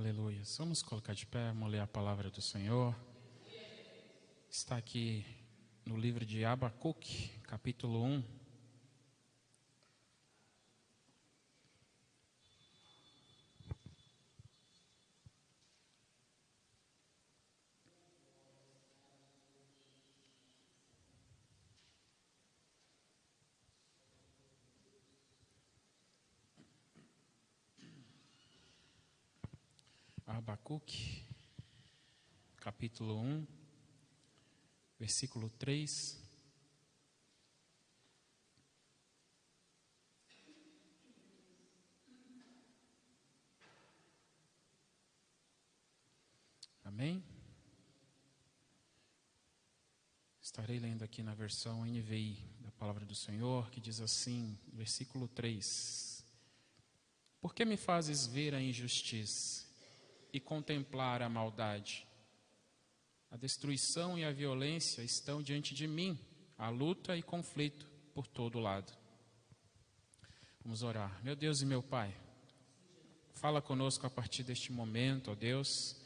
Aleluia. Vamos colocar de pé, vamos ler a palavra do Senhor. Está aqui no livro de Abacuque, capítulo 1. Abacuque, capítulo 1, versículo 3. Amém? Estarei lendo aqui na versão NVI da palavra do Senhor, que diz assim, versículo 3. Por que me fazes ver a injustiça e contemplar a maldade? A destruição e a violência estão diante de mim, a luta e conflito por todo lado. Vamos orar. Meu Deus e meu Pai, fala conosco a partir deste momento, ó Deus.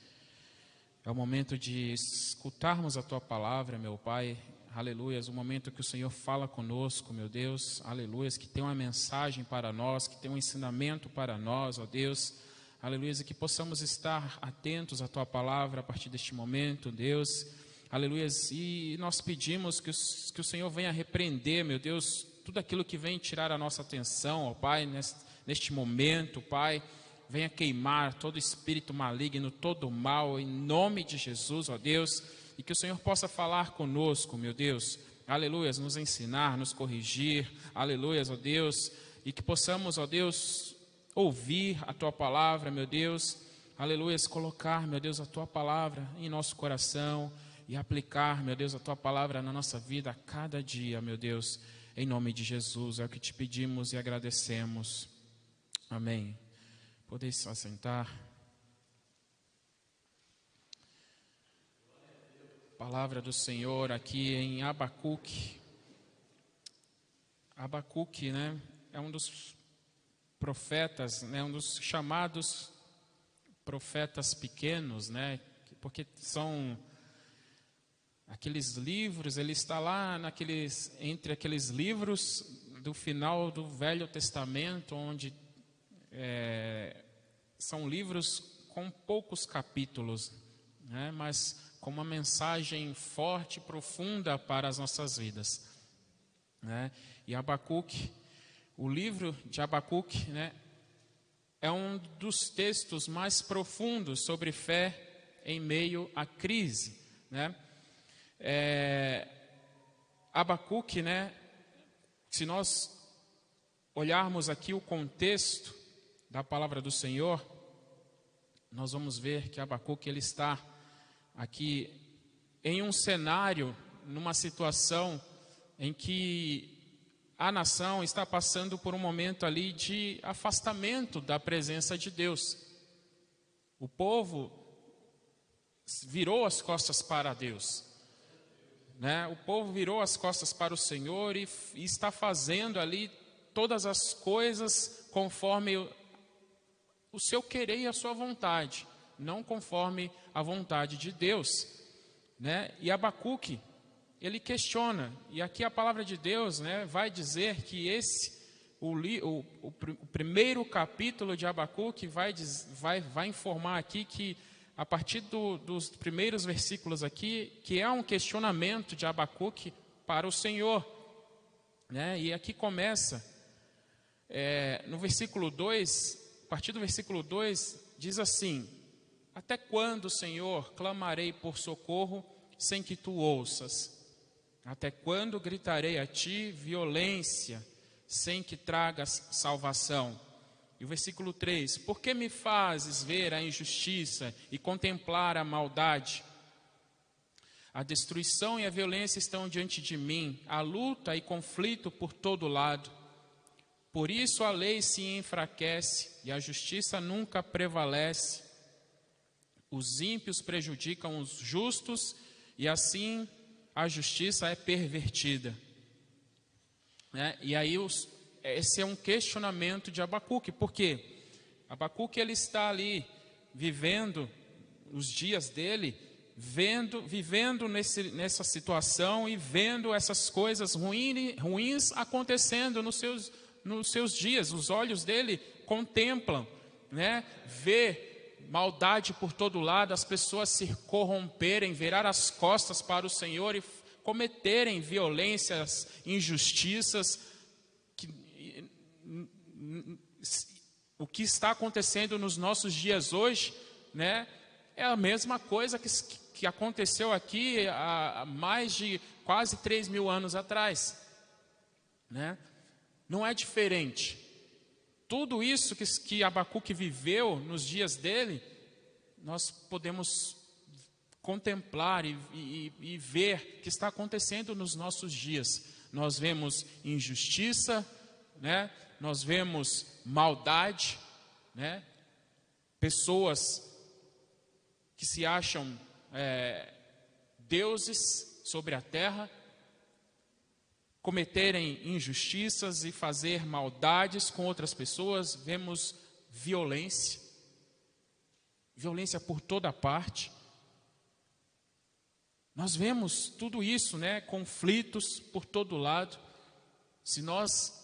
É o momento de escutarmos a Tua palavra, meu Pai. Aleluias, o momento que o Senhor fala conosco, meu Deus. Aleluias, que tem uma mensagem para nós, que tem um ensinamento para nós, ó Deus. Aleluia, e que possamos estar atentos à Tua palavra a partir deste momento, Deus. Aleluia, e nós pedimos que o Senhor venha repreender, meu Deus, tudo aquilo que vem tirar a nossa atenção, ó Pai, neste momento, Pai. Venha queimar todo espírito maligno, todo mal, em nome de Jesus, ó Deus. E que o Senhor possa falar conosco, meu Deus. Aleluia, nos ensinar, nos corrigir. Aleluia, ó Deus. E que possamos, ó Deus, ouvir a Tua palavra, meu Deus, aleluia, colocar, meu Deus, a Tua palavra em nosso coração e aplicar, meu Deus, a Tua palavra na nossa vida a cada dia, meu Deus, em nome de Jesus, é o que te pedimos e agradecemos, amém. Podeis se assentar. Palavra do Senhor aqui em Abacuque. Abacuque, né, é um dos profetas, né, um dos chamados profetas pequenos, né, porque são aqueles livros, ele está lá entre aqueles livros do final do Velho Testamento, onde são livros com poucos capítulos, né, mas com uma mensagem forte e profunda para as nossas vidas, né, e Abacuque, o livro de Abacuque, né, é um dos textos mais profundos sobre fé em meio à crise, né? Abacuque, né, se nós olharmos aqui o contexto da palavra do Senhor, nós vamos ver que Abacuque ele está aqui em um cenário, numa situação em que a nação está passando por um momento ali de afastamento da presença de Deus. O povo virou as costas para Deus, né? O povo virou as costas para o Senhor e está fazendo ali todas as coisas conforme o seu querer e a sua vontade, não conforme a vontade de Deus, né? E Abacuque, ele questiona, e aqui a palavra de Deus, né, vai dizer que o primeiro capítulo de Abacuque vai informar aqui que, a partir dos primeiros versículos aqui, que é um questionamento de Abacuque para o Senhor, né, e aqui começa, no versículo 2, a partir do versículo 2, diz assim: até quando, Senhor, clamarei por socorro sem que Tu ouças? Até quando gritarei a Ti violência, sem que tragas salvação? E o versículo 3, por que me fazes ver a injustiça e contemplar a maldade? A destruição e a violência estão diante de mim, a luta e conflito por todo lado. Por isso a lei se enfraquece e a justiça nunca prevalece. Os ímpios prejudicam os justos e assim a justiça é pervertida, né? E aí esse é um questionamento de Abacuque, por quê? Abacuque ele está ali vivendo os dias dele, vivendo nessa situação e vendo essas coisas ruins acontecendo nos seus dias. Os olhos dele contemplam, né? Vê maldade por todo lado, as pessoas se corromperem, virar as costas para o Senhor e cometerem violências, injustiças. O que está acontecendo nos nossos dias hoje, né, é a mesma coisa que aconteceu aqui há mais de quase 3.000 anos atrás, né? Não é diferente. Tudo isso que Abacuque viveu nos dias dele, nós podemos contemplar e ver que está acontecendo nos nossos dias. Nós vemos injustiça, né? Nós vemos maldade, né? Pessoas que se acham deuses sobre a terra, cometerem injustiças e fazer maldades com outras pessoas. Vemos violência por toda parte. Nós vemos tudo isso, né? Conflitos por todo lado. Se nós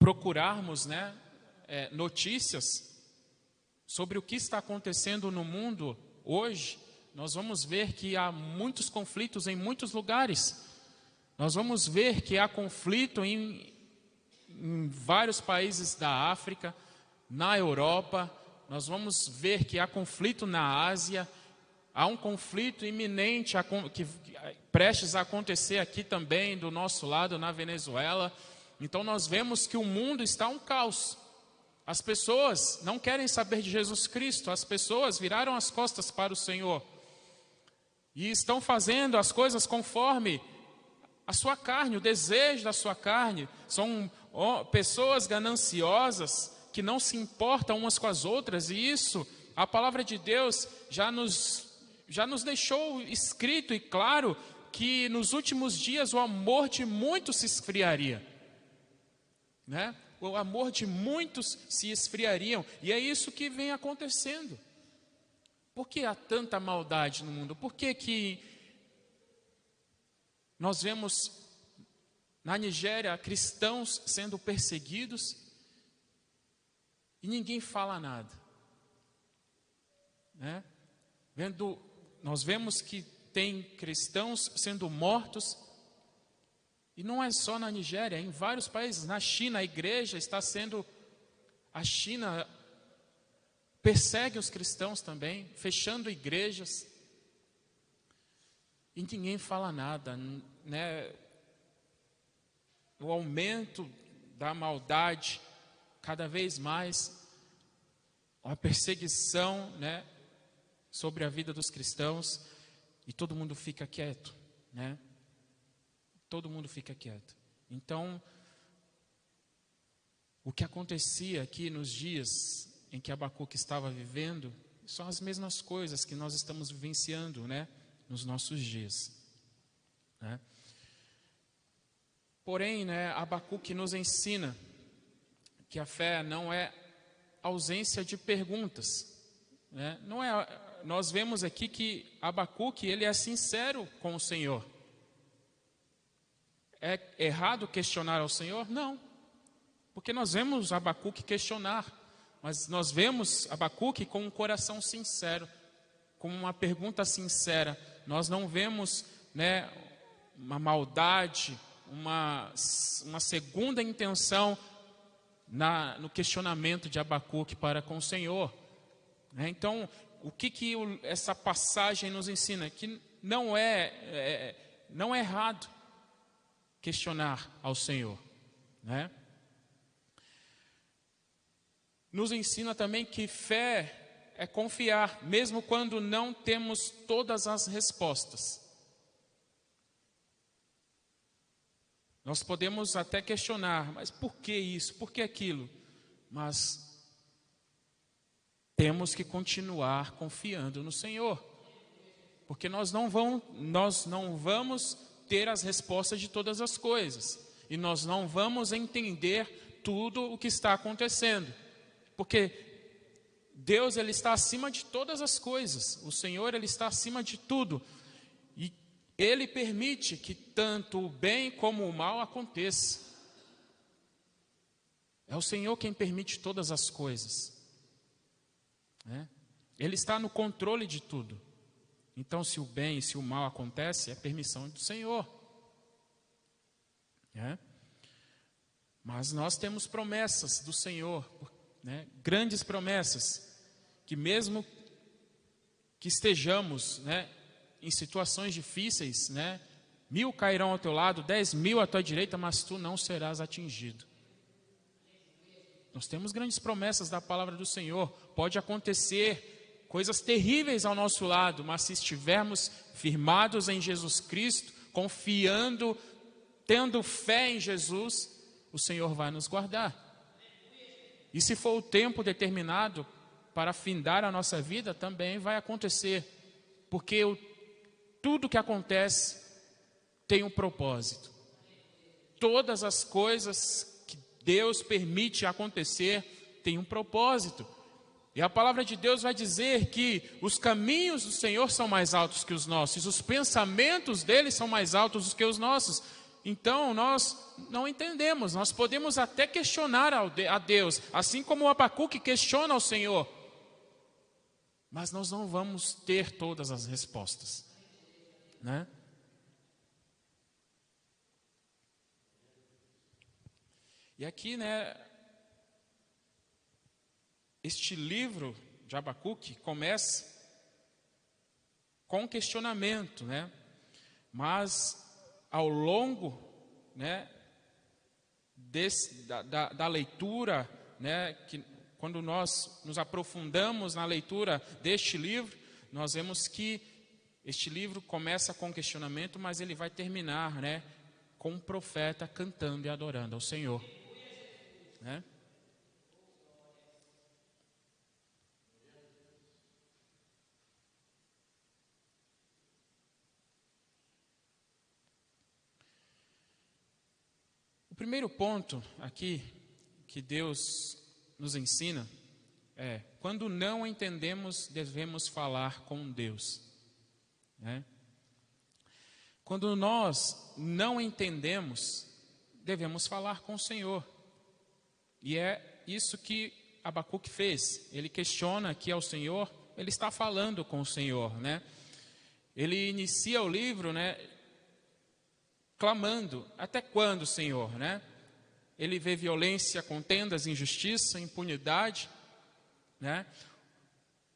procurarmos, né, notícias sobre o que está acontecendo no mundo hoje, nós vamos ver que há muitos conflitos em muitos lugares. Nós vamos ver que há conflito em vários países da África, na Europa. Nós vamos ver que há conflito na Ásia. Há um conflito iminente prestes a acontecer aqui também do nosso lado, na Venezuela. Então nós vemos que o mundo está um caos. As pessoas não querem saber de Jesus Cristo, as pessoas viraram as costas para o Senhor e estão fazendo as coisas conforme a sua carne, o desejo da sua carne. São pessoas gananciosas que não se importam umas com as outras, e isso, a palavra de Deus já nos deixou escrito e claro que nos últimos dias o amor de muitos se esfriaria, né? O amor de muitos se esfriariam, e é isso que vem acontecendo. Por que há tanta maldade no mundo? Por que nós vemos na Nigéria cristãos sendo perseguidos e ninguém fala nada, né? Nós vemos que tem cristãos sendo mortos. E não é só na Nigéria, é em vários países. Na China, a China persegue os cristãos também, fechando igrejas. E ninguém fala nada, né? O aumento da maldade, cada vez mais, a perseguição, né, sobre a vida dos cristãos, e todo mundo fica quieto, né? Todo mundo fica quieto. Então, o que acontecia aqui nos dias em que Abacuque estava vivendo são as mesmas coisas que nós estamos vivenciando, né, nos nossos dias, né? Porém, né, Abacuque nos ensina que a fé não é ausência de perguntas, né? Nós vemos aqui que Abacuque, ele é sincero com o Senhor. É errado questionar ao Senhor? Não, porque nós vemos Abacuque questionar, mas nós vemos Abacuque com um coração sincero, com uma pergunta sincera. Nós não vemos, né, uma maldade, uma segunda intenção no questionamento de Abacuque para com o Senhor, né? Então, o que essa passagem nos ensina? Que não é errado questionar ao Senhor, né? Nos ensina também que fé é confiar, mesmo quando não temos todas as respostas. Nós podemos até questionar, mas por que isso? Por que aquilo? Mas temos que continuar confiando no Senhor, porque nós não vamos ter as respostas de todas as coisas, e nós não vamos entender tudo o que está acontecendo, porque Deus, ele está acima de todas as coisas. O Senhor, ele está acima de tudo. E ele permite que tanto o bem como o mal aconteça. É o Senhor quem permite todas as coisas, né? Ele está no controle de tudo. Então, se o bem e se o mal acontece, é permissão do Senhor, né? Mas nós temos promessas do Senhor, né? Grandes promessas, que mesmo que estejamos, né, em situações difíceis, né, 1000 cairão ao teu lado, 10.000 à tua direita, mas tu não serás atingido. Nós temos grandes promessas da palavra do Senhor. Pode acontecer coisas terríveis ao nosso lado, mas se estivermos firmados em Jesus Cristo, confiando, tendo fé em Jesus, o Senhor vai nos guardar. E se for o tempo determinado para findar a nossa vida, também vai acontecer. Porque tudo que acontece tem um propósito. Todas as coisas que Deus permite acontecer tem um propósito. E a palavra de Deus vai dizer que os caminhos do Senhor são mais altos que os nossos, os pensamentos dele são mais altos do que os nossos. Então nós não entendemos, nós podemos até questionar a Deus, assim como o Abacuque questiona ao Senhor, mas nós não vamos ter todas as respostas, né? E aqui, né, este livro de Abacuque começa com um questionamento, né? Mas ao longo, né, da leitura, né, que quando nós nos aprofundamos na leitura deste livro, nós vemos que este livro começa com questionamento, mas ele vai terminar, né, com um profeta cantando e adorando ao Senhor, né? O primeiro ponto aqui que Deus nos ensina é: quando não entendemos, devemos falar com Deus, né? Quando nós não entendemos, devemos falar com o Senhor. E é isso que Abacuque fez. Ele questiona aqui ao Senhor, ele está falando com o Senhor, né? Ele inicia o livro, né, clamando: até quando, Senhor, né? Ele vê violência, contendas, injustiça, impunidade, né?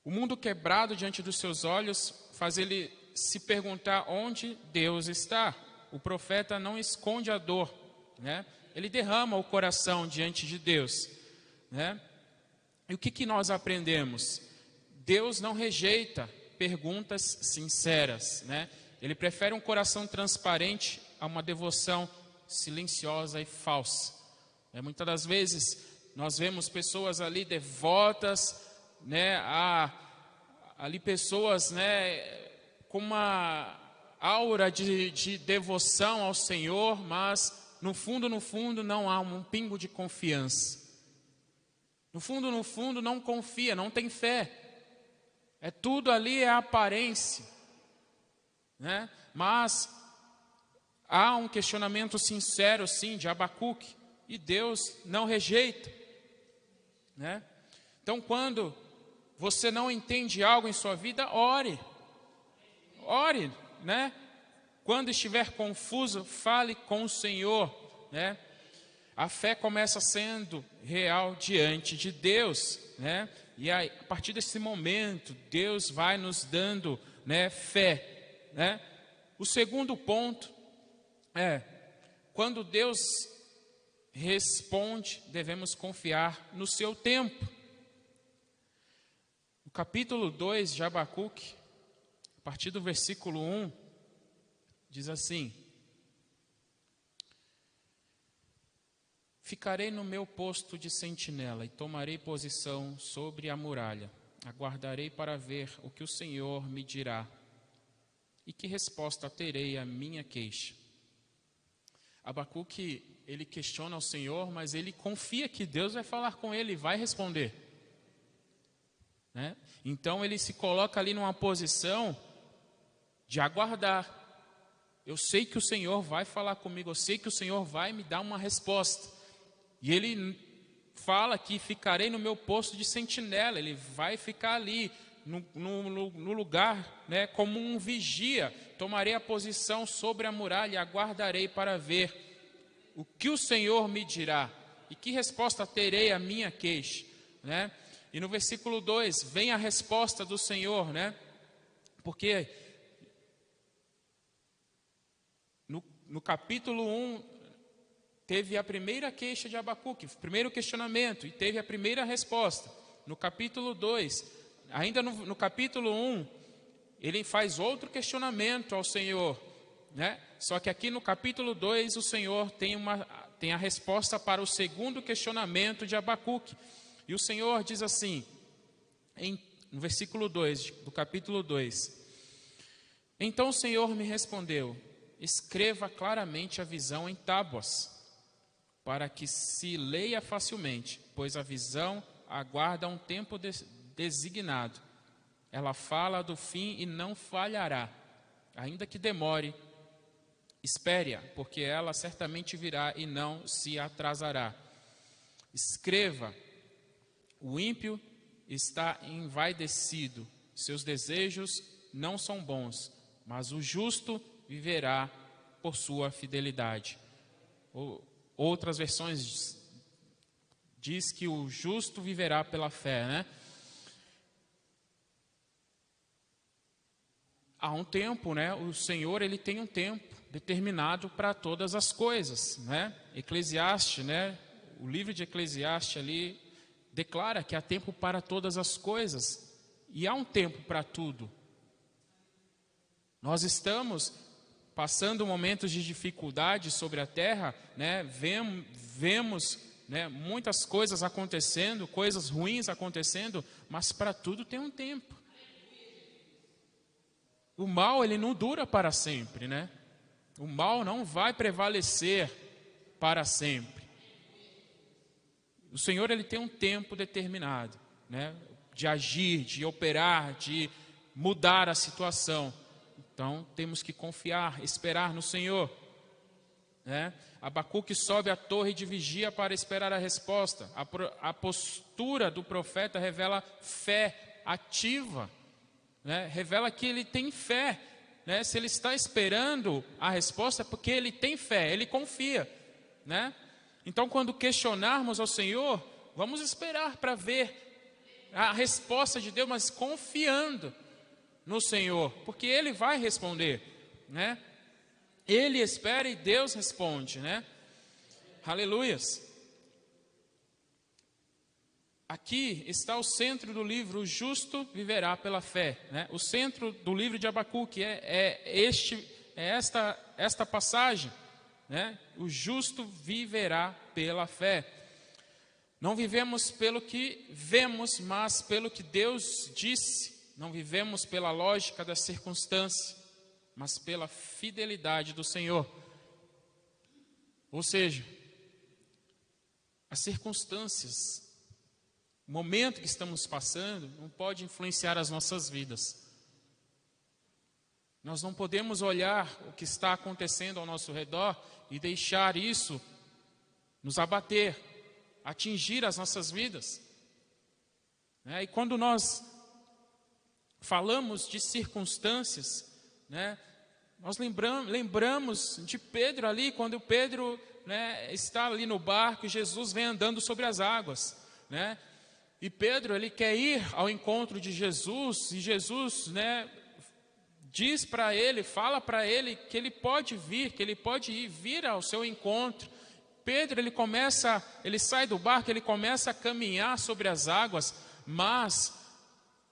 O mundo quebrado diante dos seus olhos faz ele se perguntar onde Deus está. O profeta não esconde a dor, né? Ele derrama o coração diante de Deus, né? E o que nós aprendemos? Deus não rejeita perguntas sinceras, né? Ele prefere um coração transparente a uma devoção silenciosa e falsa. Muitas das vezes nós vemos pessoas ali devotas, né, ali pessoas, né, com uma aura de devoção ao Senhor, mas no fundo não há um pingo de confiança. No fundo não confia, não tem fé. Tudo ali é aparência, né? Mas há um questionamento sincero, sim, de Abacuque, e Deus não rejeita, né? Então, quando você não entende algo em sua vida, ore, né? Quando estiver confuso, fale com o Senhor, né? A fé começa sendo real diante de Deus, né? E aí, a partir desse momento, Deus vai nos dando, né, fé, né? O segundo ponto é: quando Deus responde, devemos confiar no seu tempo. O capítulo 2 de Abacuque, a partir do versículo 1, diz assim: ficarei no meu posto de sentinela e tomarei posição sobre a muralha. Aguardarei para ver o que o Senhor me dirá e que resposta terei à minha queixa. Abacuque, ele questiona o Senhor, mas ele confia que Deus vai falar com ele e vai responder. né? Então ele se coloca ali numa posição de aguardar. Eu sei que o Senhor vai falar comigo, eu sei que o Senhor vai me dar uma resposta. E ele fala que ficarei no meu posto de sentinela, ele vai ficar ali no lugar, né, como um vigia. Tomarei a posição sobre a muralha e aguardarei para ver o que o Senhor me dirá e que resposta terei à minha queixa, né? E no versículo 2 vem a resposta do Senhor, né? Porque no capítulo 1 teve a primeira queixa de Abacuque, o primeiro questionamento, e teve a primeira resposta. No capítulo 2, ainda no capítulo 1, ele faz outro questionamento ao Senhor, né? Só que aqui no capítulo 2 o Senhor tem a resposta para o segundo questionamento de Abacuque. E o Senhor diz assim, no versículo 2 do capítulo 2: Então o Senhor me respondeu: escreva claramente a visão em tábuas, para que se leia facilmente, pois a visão aguarda um tempo designado. Ela fala do fim e não falhará, ainda que demore. Espere-a, porque ela certamente virá e não se atrasará. Escreva: o ímpio está envaidecido, seus desejos não são bons, mas o justo viverá por sua fidelidade. Outras versões diz que o justo viverá pela fé, né? Há um tempo, né? O Senhor, ele tem um tempo determinado para todas as coisas, né? Eclesiastes, né? O livro de Eclesiastes ali declara que há tempo para todas as coisas e há um tempo para tudo. Nós estamos passando momentos de dificuldade sobre a terra, né? Vemos, né, muitas coisas acontecendo, coisas ruins acontecendo, mas para tudo tem um tempo. O mal, ele não dura para sempre, né? O mal não vai prevalecer para sempre. O Senhor, ele tem um tempo determinado, né, de agir, de operar, de mudar a situação. Então, temos que confiar, esperar no Senhor, né? Abacuque sobe à torre de vigia para esperar a resposta. A postura do profeta revela fé ativa, né? Revela que ele tem fé, né? Se ele está esperando a resposta é porque ele tem fé, ele confia, né? Então, quando questionarmos ao Senhor, vamos esperar para ver a resposta de Deus, mas confiando no Senhor, porque Ele vai responder, né? Ele espera e Deus responde, né? Aleluias. Aqui está o centro do livro: o justo viverá pela fé, né? O centro do livro de Abacuque é esta passagem, né? O justo viverá pela fé. Não vivemos pelo que vemos, mas pelo que Deus disse. Não vivemos pela lógica da circunstância, mas pela fidelidade do Senhor. Ou seja, as circunstâncias, o momento que estamos passando, não pode influenciar as nossas vidas. Nós não podemos olhar o que está acontecendo ao nosso redor e deixar isso nos abater, atingir as nossas vidas, né? E quando nós falamos de circunstâncias, né, nós lembramos de Pedro ali, quando Pedro, né, está ali no barco e Jesus vem andando sobre as águas, né? E Pedro, ele quer ir ao encontro de Jesus, e Jesus, né, diz para ele, fala para ele que ele pode vir, que ele pode vir ao seu encontro. Pedro, ele sai do barco, ele começa a caminhar sobre as águas, mas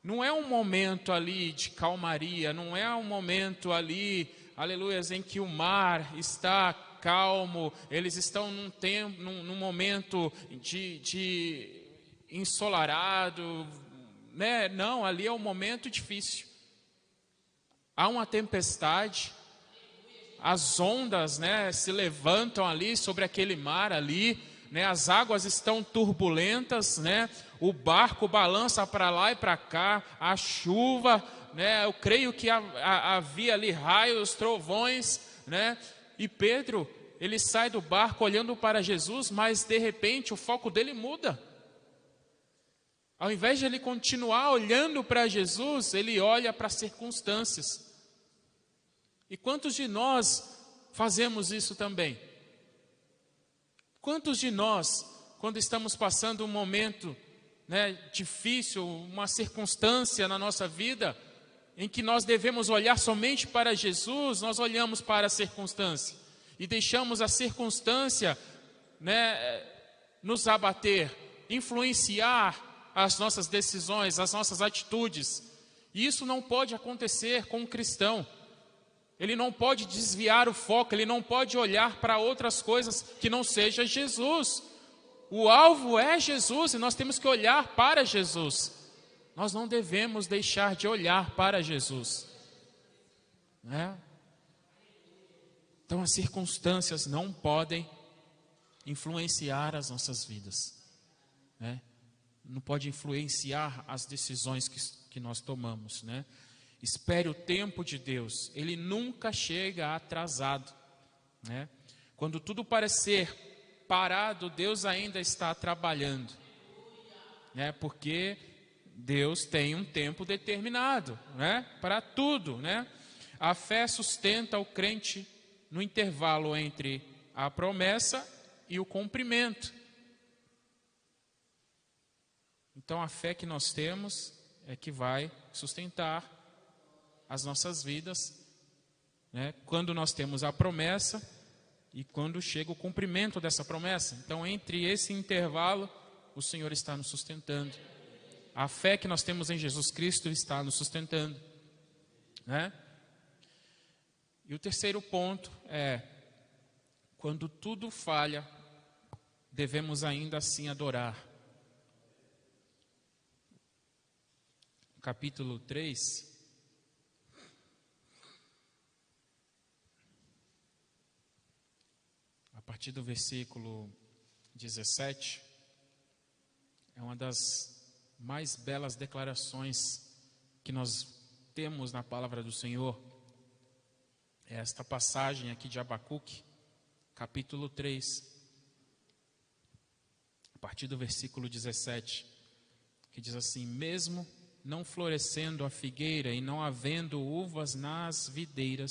não é um momento ali de calmaria, não é um momento ali, aleluias, em que o mar está calmo, eles estão num momento de ensolarado, né? Não, ali é um momento difícil. Há uma tempestade, as ondas, né, se levantam ali sobre aquele mar ali, né? As águas estão turbulentas, né? O barco balança para lá e para cá, a chuva, né? Eu creio que havia ali raios, trovões, né? E Pedro, ele sai do barco olhando para Jesus, mas de repente o foco dele muda. Ao invés de ele continuar olhando para Jesus, ele olha para as circunstâncias. E quantos de nós fazemos isso também? Quantos de nós, quando estamos passando um momento, né, difícil, uma circunstância na nossa vida, em que nós devemos olhar somente para Jesus, nós olhamos para a circunstância e deixamos a circunstância, né, nos abater, influenciar as nossas decisões, as nossas atitudes. E isso não pode acontecer com um cristão. Ele não pode desviar o foco, ele não pode olhar para outras coisas que não seja Jesus. O alvo é Jesus e nós temos que olhar para Jesus. Nós não devemos deixar de olhar para Jesus, né? Então as circunstâncias não podem influenciar as nossas vidas, né? Não pode influenciar as decisões que nós tomamos, né? Espere o tempo de Deus, Ele nunca chega atrasado, né? Quando tudo parecer parado, Deus ainda está trabalhando, né? Porque Deus tem um tempo determinado, né? Para tudo, né? A fé sustenta o crente no intervalo entre a promessa e o cumprimento. Então a fé que nós temos é que vai sustentar as nossas vidas, né? Quando nós temos a promessa e quando chega o cumprimento dessa promessa. Então entre esse intervalo, o Senhor está nos sustentando. A fé que nós temos em Jesus Cristo está nos sustentando, né? E o terceiro ponto é: quando tudo falha, devemos ainda assim adorar. Capítulo 3, a partir do versículo 17, é uma das mais belas declarações que nós temos na palavra do Senhor. É esta passagem aqui de Abacuque, capítulo 3, a partir do versículo 17, que diz assim: mesmo não florescendo a figueira e não havendo uvas nas videiras,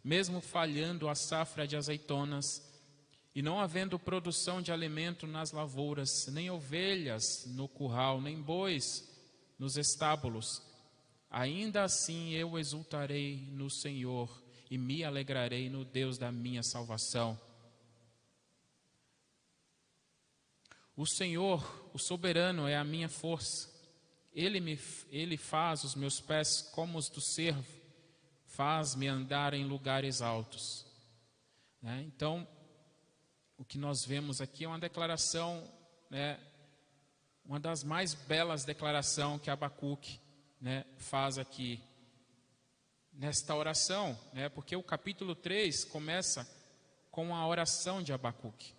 mesmo falhando a safra de azeitonas, e não havendo produção de alimento nas lavouras, nem ovelhas no curral, nem bois nos estábulos, ainda assim eu exultarei no Senhor e me alegrarei no Deus da minha salvação. O Senhor, o soberano, é a minha força. Ele faz os meus pés como os do cervo, faz-me andar em lugares altos, né? Então, o que nós vemos aqui é uma declaração, né, uma das mais belas declarações que Abacuque, né, faz aqui, nesta oração, né, porque o capítulo 3 começa com a oração de Abacuque,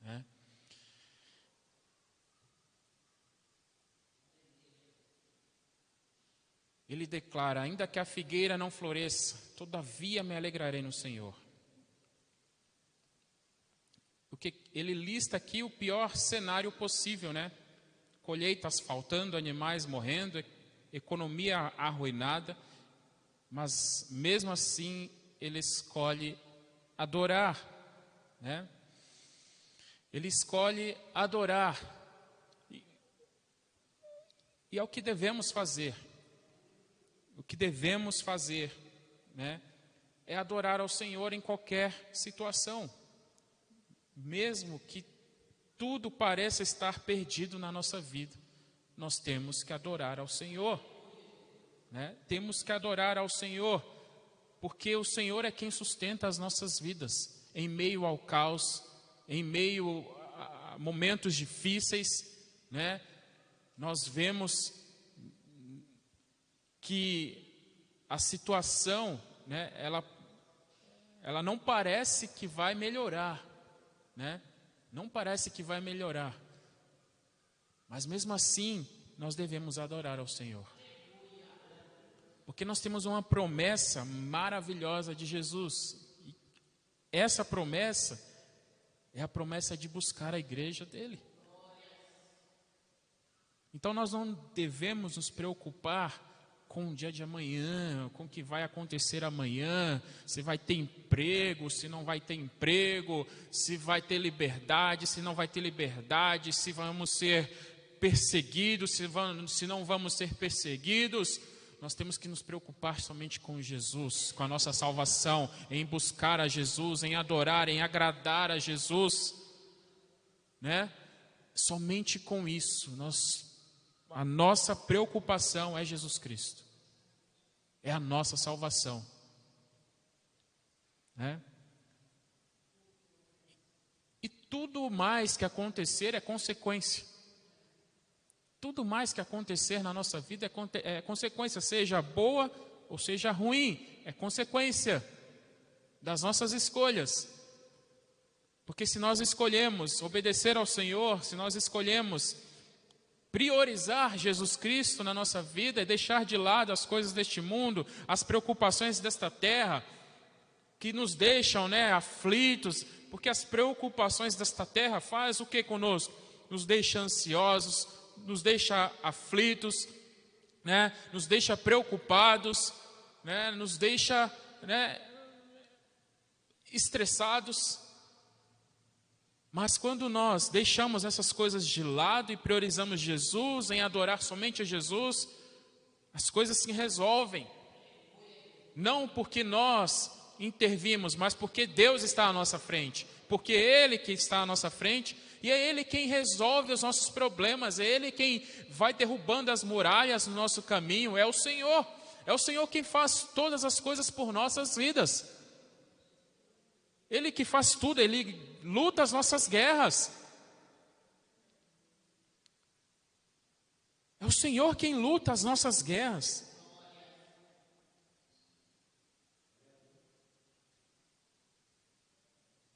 né? Ele declara: ainda que a figueira não floresça, todavia me alegrarei no Senhor. Porque ele lista aqui o pior cenário possível, né? Colheitas faltando, animais morrendo, economia arruinada, mas mesmo assim ele escolhe adorar, né? Ele escolhe adorar. E é o que devemos fazer. O que devemos fazer, né, é adorar ao Senhor em qualquer situação. Mesmo que tudo pareça estar perdido na nossa vida, nós temos que adorar ao Senhor, né? Temos que adorar ao Senhor, porque o Senhor é quem sustenta as nossas vidas, em meio ao caos, em meio a momentos difíceis, né? Nós vemos que a situação, né, ela não parece que vai melhorar, né? Não parece que vai melhorar. Mas mesmo assim, nós devemos adorar ao Senhor. Porque nós temos uma promessa maravilhosa de Jesus. E essa promessa é a promessa de buscar a igreja dele. Então nós não devemos nos preocupar com o dia de amanhã, com o que vai acontecer amanhã, se vai ter emprego, se não vai ter emprego, se vai ter liberdade, se não vai ter liberdade, se vamos ser perseguidos, se não vamos ser perseguidos. Nós temos que nos preocupar somente com Jesus, com a nossa salvação, em buscar a Jesus, em adorar, em agradar a Jesus, né? Somente com isso, a nossa preocupação é Jesus Cristo, é a nossa salvação, né? E tudo mais que acontecer é consequência. Tudo mais que acontecer na nossa vida é consequência, seja boa ou seja ruim, é consequência das nossas escolhas. Porque se nós escolhemos obedecer ao Senhor, se nós escolhemos priorizar Jesus Cristo na nossa vida e deixar de lado as coisas deste mundo, as preocupações desta terra, que nos deixam, né, aflitos, porque as preocupações desta terra faz o que conosco? Nos deixa ansiosos, nos deixa aflitos, né, nos deixa preocupados, né, nos deixa, né, estressados. Mas quando nós deixamos essas coisas de lado e priorizamos Jesus, em adorar somente a Jesus, as coisas se resolvem. Não porque nós intervimos, mas porque Deus está à nossa frente. Porque Ele que está à nossa frente, e é Ele quem resolve os nossos problemas, é Ele quem vai derrubando as muralhas no nosso caminho, é o Senhor. É o Senhor quem faz todas as coisas por nossas vidas. Ele que faz tudo, Ele luta as nossas guerras. É o Senhor quem luta as nossas guerras.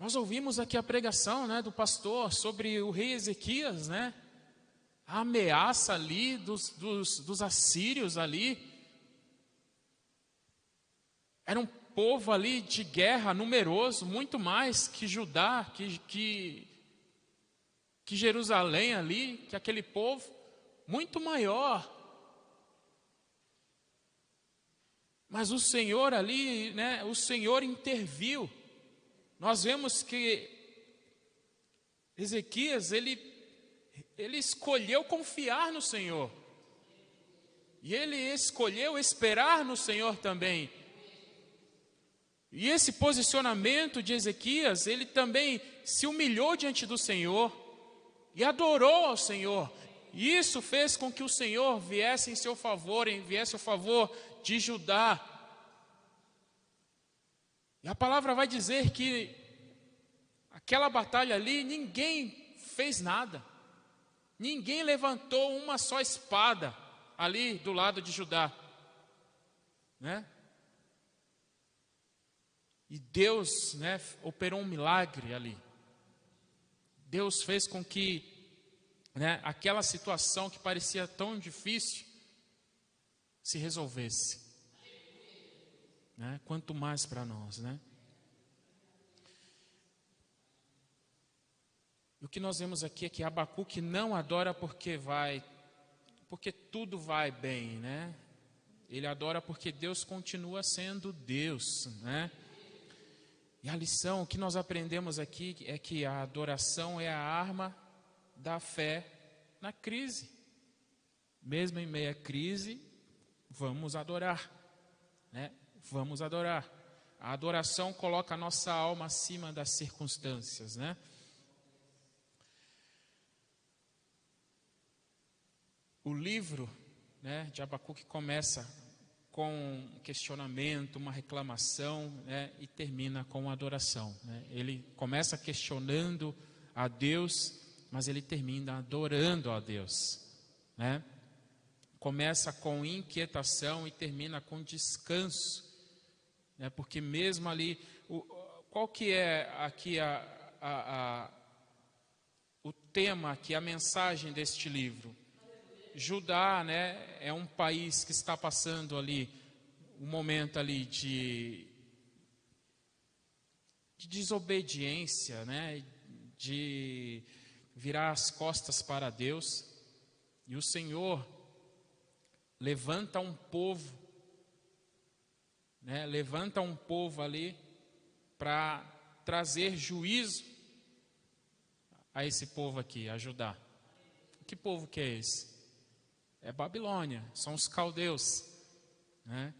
Nós ouvimos aqui a pregação, né, do pastor sobre o rei Ezequias, né? A ameaça ali dos assírios ali. Era um povo ali de guerra numeroso, muito mais que Judá, que Jerusalém ali, que aquele povo, muito maior. Mas o Senhor ali, né, o Senhor interviu. Nós vemos que Ezequias, ele escolheu confiar no Senhor. E ele escolheu esperar no Senhor também. E esse posicionamento de Ezequias, ele também se humilhou diante do Senhor e adorou ao Senhor. E isso fez com que o Senhor viesse em seu favor, viesse ao favor de Judá. E a palavra vai dizer que aquela batalha ali, ninguém fez nada. Ninguém levantou uma só espada ali do lado de Judá, né? E Deus, né, operou um milagre ali. Deus fez com que, né, aquela situação que parecia tão difícil se resolvesse, né? Quanto mais para nós, né? E o que nós vemos aqui é que Abacuque não adora porque tudo vai bem, né? Ele adora porque Deus continua sendo Deus, né? E a lição, o que nós aprendemos aqui é que a adoração é a arma da fé na crise. Mesmo em meio à crise, vamos adorar, né? Vamos adorar. A adoração coloca a nossa alma acima das circunstâncias, né? O livro, né, de Abacuque começa com um questionamento, uma reclamação, né, e termina com adoração, né? Ele começa questionando a Deus, mas ele termina adorando a Deus, né? Começa com inquietação e termina com descanso, né? Porque mesmo ali, qual que é aqui o tema aqui, a mensagem deste livro. Judá, né, é um país que está passando ali um momento ali de desobediência, né, de virar as costas para Deus. E o Senhor levanta um povo, né, levanta um povo ali para trazer juízo a esse povo aqui, a Judá. Que povo que é esse? É Babilônia, são os caldeus, né?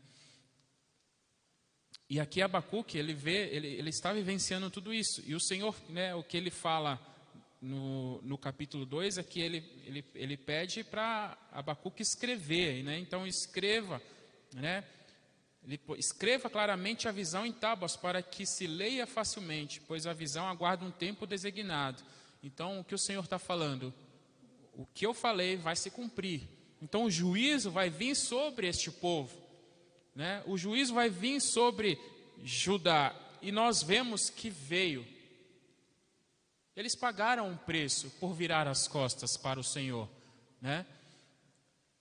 E aqui Abacuque, ele está vivenciando tudo isso. E o Senhor, né, o que ele fala no capítulo 2 é que ele pede para Abacuque escrever, né? Então escreva, né? Escreva claramente a visão em tábuas para que se leia facilmente, pois a visão aguarda um tempo designado. Então o que o Senhor está falando? O que eu falei vai se cumprir. Então o juízo vai vir sobre este povo, né? O juízo vai vir sobre Judá. E nós vemos que veio. Eles pagaram um preço por virar as costas para o Senhor, né?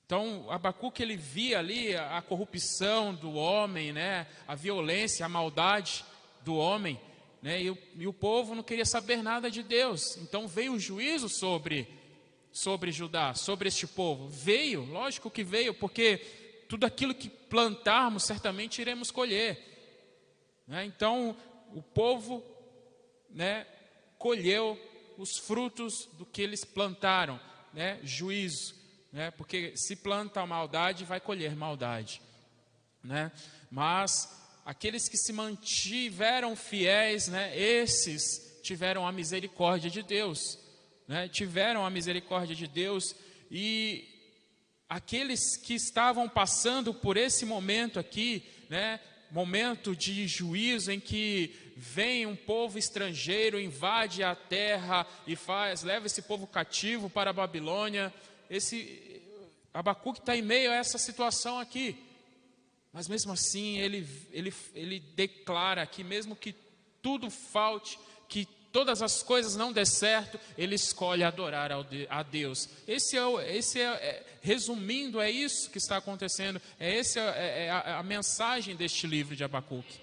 Então Abacuque, ele via ali a corrupção do homem, né? A violência, a maldade do homem, né? E o povo não queria saber nada de Deus. Então veio o juízo sobre Judá, sobre este povo. Veio, lógico que veio, porque tudo aquilo que plantarmos, certamente iremos colher, né? Então, o povo, né, colheu os frutos do que eles plantaram, né? Juízo, né? Porque se planta a maldade, vai colher maldade, né? Mas aqueles que se mantiveram fiéis, né, esses tiveram a misericórdia de Deus, né? Tiveram a misericórdia de Deus. E aqueles que estavam passando por esse momento aqui, né, momento de juízo em que vem um povo estrangeiro, invade a terra e leva esse povo cativo para a Babilônia. Abacuque está em meio a essa situação aqui, mas mesmo assim ele declara que mesmo que tudo falte, que todas as coisas não dê certo, ele escolhe adorar a Deus. Resumindo, é isso que está acontecendo. Essa é a mensagem deste livro de Abacuque,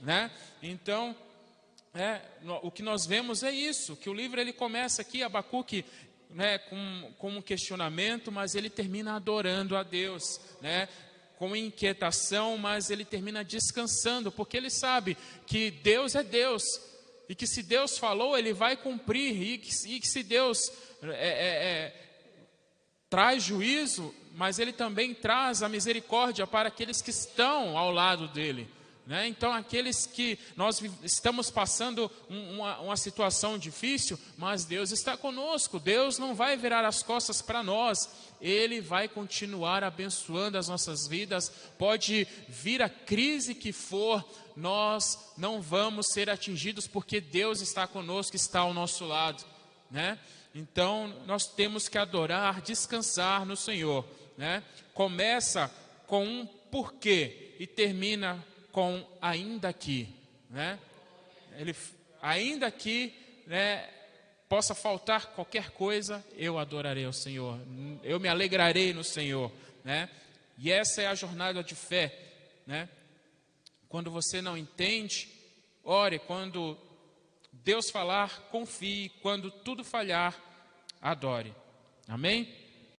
né? Então, o que nós vemos é isso, que o livro ele começa aqui, Abacuque, né, com um questionamento, mas ele termina adorando a Deus, né? Com inquietação, mas ele termina descansando, porque ele sabe que Deus é Deus. E que se Deus falou, Ele vai cumprir. E que se Deus traz juízo, mas Ele também traz a misericórdia para aqueles que estão ao lado dEle, né? Então aqueles que nós estamos passando uma situação difícil, mas Deus está conosco. Deus não vai virar as costas para nós. Ele vai continuar abençoando as nossas vidas. Pode vir a crise que for, nós não vamos ser atingidos, porque Deus está conosco, está ao nosso lado, né? Então nós temos que adorar, descansar no Senhor, né? Começa com um porquê e termina com ainda que, né? Ainda que, né, possa faltar qualquer coisa, eu adorarei ao Senhor, eu me alegrarei no Senhor, né? E essa é a jornada de fé, né? Quando você não entende, ore. Quando Deus falar, confie. Quando tudo falhar, adore. Amém?